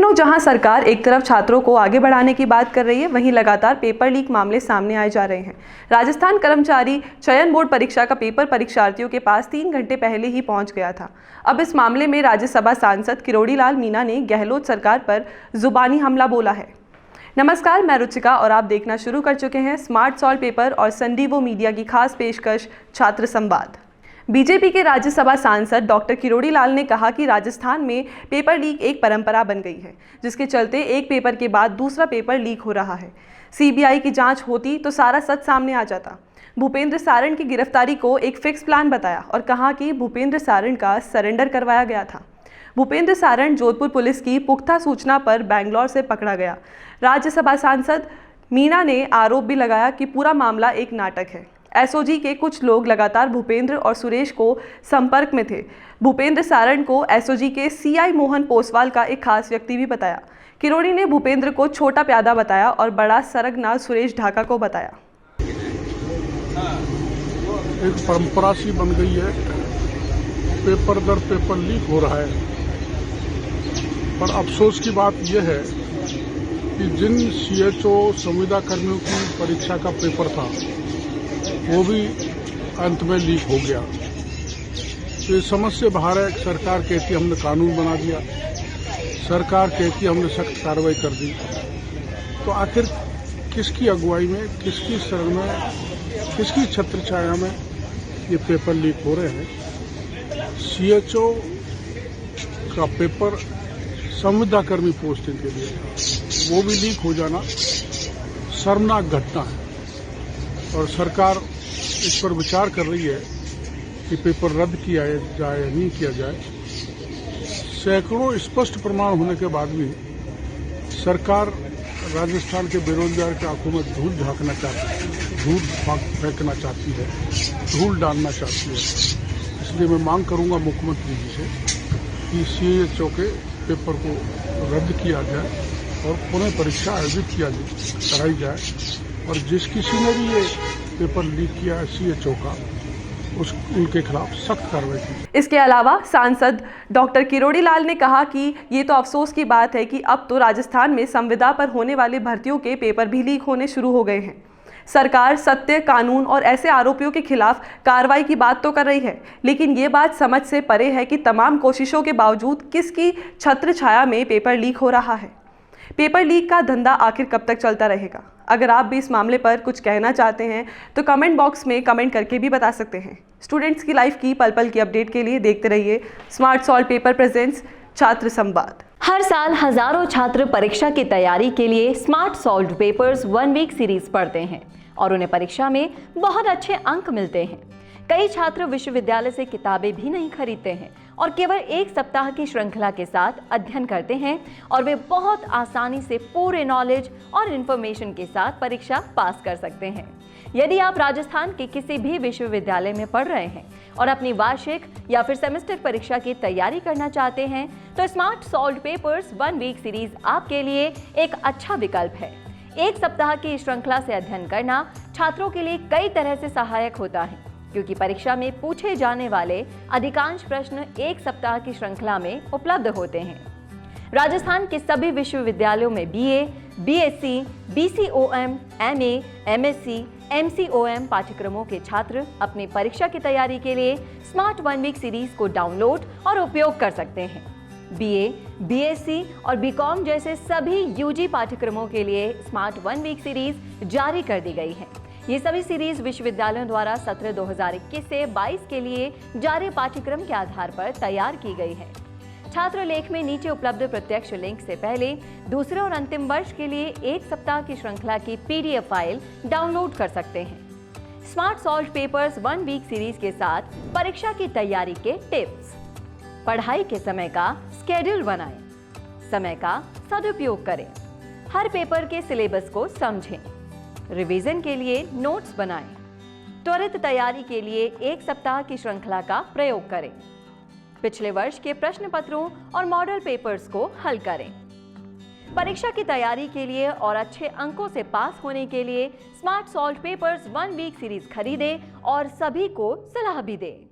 दिनों जहां सरकार एक तरफ छात्रों को आगे बढ़ाने की बात कर रही है, वहीं लगातार पेपर लीक मामले सामने आए जा रहे हैं। राजस्थान कर्मचारी चयन बोर्ड परीक्षा का पेपर परीक्षार्थियों के पास 3 घंटे पहले ही पहुंच गया था। अब इस मामले में राज्यसभा सांसद किरोड़ी लाल मीणा ने गहलोत सरकार पर जुबानी हमला बोला है। नमस्कार, मैं रुचिका और आप देखना शुरू कर चुके हैं स्मार्ट सॉल्व पेपर और संडीवो मीडिया की खास पेशकश छात्र संवाद। बीजेपी के राज्यसभा सांसद डॉक्टर किरोड़ी लाल ने कहा कि राजस्थान में पेपर लीक एक परंपरा बन गई है, जिसके चलते एक पेपर के बाद दूसरा पेपर लीक हो रहा है। सीबीआई की जांच होती तो सारा सच सामने आ जाता। भूपेंद्र सारण की गिरफ्तारी को एक फिक्स प्लान बताया और कहा कि भूपेंद्र सारण का सरेंडर करवाया गया था। भूपेंद्र सारण जोधपुर पुलिस की पुख्ता सूचना पर बेंगलोर से पकड़ा गया। राज्यसभा सांसद मीणा ने आरोप भी लगाया कि पूरा मामला एक नाटक है। एसओजी के कुछ लोग लगातार भूपेंद्र और सुरेश को संपर्क में थे। भूपेंद्र सारण को एसओजी के सीआई मोहन पोसवाल का एक खास व्यक्ति भी बताया। किरोड़ी ने भूपेंद्र को छोटा प्यादा बताया और बड़ा सरगना सुरेश ढाका को बताया। एक परंपरा सी बन गई है, पेपर दर पेपर लीक हो रहा है। पर अफसोस की बात यह है कि जिन सीएचओ संविदा कर्मियों की परीक्षा का पेपर था वो भी अंत में लीक हो गया। तो ये समझ से बाहर है। सरकार कहती हमने कानून बना दिया, सरकार कहती हमने सख्त कार्रवाई कर दी, तो आखिर किसकी अगुवाई में, किसकी शरण में, किसकी छत्र छाया में ये पेपर लीक हो रहे हैं। सीएचओ का पेपर संविदाकर्मी पोस्टिंग के लिए वो भी लीक हो जाना शर्मनाक घटना है और सरकार इस पर विचार कर रही है कि पेपर रद्द किया जाए या नहीं किया जाए। सैकड़ों स्पष्ट प्रमाण होने के बाद भी सरकार राजस्थान के बेरोजगार की आंखों में धूल फेंकना चाहती है, धूल डालना चाहती है। इसलिए मैं मांग करूंगा मुख्यमंत्री जी से कि सीएचओ के पेपर को रद्द किया जाए और पुनः परीक्षा आयोजित कराई जाए और जिस किसी ने भी ये पेपर लीक किया सीएचओ का उनके खिलाफ सख्त कार्रवाई की। इसके अलावा सांसद डॉक्टर किरोड़ी लाल ने कहा कि ये तो अफसोस की बात है कि अब तो राजस्थान में संविदा पर होने वाली भर्तियों के पेपर भी लीक होने शुरू हो गए हैं। सरकार सत्य, कानून और ऐसे आरोपियों के खिलाफ कार्रवाई की बात तो कर रही है, लेकिन ये बात समझ से परे है कि तमाम कोशिशों के बावजूद किसकी छत्र छाया में पेपर लीक हो रहा है। पेपर लीक का धंधा आखिर कब तक चलता रहेगा? अगर आप भी इस मामले पर कुछ कहना चाहते हैं तो कमेंट बॉक्स में कमेंट करके भी बता सकते हैं। स्टूडेंट्स की लाइफ की पल पल की अपडेट के लिए देखते रहिए स्मार्ट सॉल्व पेपर प्रेजेंट्स छात्र संवाद। हर साल हजारों छात्र परीक्षा की तैयारी के लिए smart solve papers 1 week series पढ़ते हैं और उन्हें परीक्षा में बहुत अच्छे अंक मिलते हैं। कई छात्र विश्वविद्यालय से किताबें भी नहीं खरीदते हैं और केवल 1 सप्ताह की श्रृंखला के साथ अध्ययन करते हैं और वे बहुत आसानी से पूरे नॉलेज और इन्फॉर्मेशन के साथ परीक्षा पास कर सकते हैं। यदि आप राजस्थान के किसी भी विश्वविद्यालय में पढ़ रहे हैं और अपनी वार्षिक या फिर सेमेस्टर परीक्षा की तैयारी करना चाहते हैं तो smart solve papers 1 week series आपके लिए एक अच्छा विकल्प है। 1 सप्ताह की श्रृंखला से अध्ययन करना छात्रों के लिए कई तरह से सहायक होता है, क्योंकि परीक्षा में पूछे जाने वाले अधिकांश प्रश्न 1 सप्ताह की श्रृंखला में उपलब्ध होते हैं। राजस्थान के सभी विश्वविद्यालयों में बीए, बीएससी, बीसीओएम, एमए, एमएससी, एमसीओएम पाठ्यक्रमों के छात्र अपनी परीक्षा की तैयारी के लिए स्मार्ट 1 वीक सीरीज को डाउनलोड और उपयोग कर सकते हैं। बीए, बीएससी और बीकॉम जैसे सभी यूजी पाठ्यक्रमों के लिए स्मार्ट 1 वीक सीरीज जारी कर दी गई है। ये सभी सीरीज विश्वविद्यालयों द्वारा सत्र 2021 से 22 के लिए जारी पाठ्यक्रम के आधार पर तैयार की गई है। छात्र लेख में नीचे उपलब्ध प्रत्यक्ष लिंक से पहले दूसरे और अंतिम वर्ष के लिए 1 सप्ताह की श्रृंखला की पीडीएफ फाइल डाउनलोड कर सकते हैं। Smart solve papers 1 week series के साथ परीक्षा की तैयारी के टिप्स। पढ़ाई के समय का स्केड्यूल बनाएं, समय का सदुपयोग करें, हर पेपर के सिलेबस को समझें, रिवीजन के लिए नोट्स बनाएं, त्वरित तैयारी के लिए 1 सप्ताह की श्रृंखला का प्रयोग करें, पिछले वर्ष के प्रश्न पत्रों और मॉडल पेपर्स को हल करें। परीक्षा की तैयारी के लिए और अच्छे अंकों से पास होने के लिए smart solve papers 1 week series खरीदें और सभी को सलाह भी दें।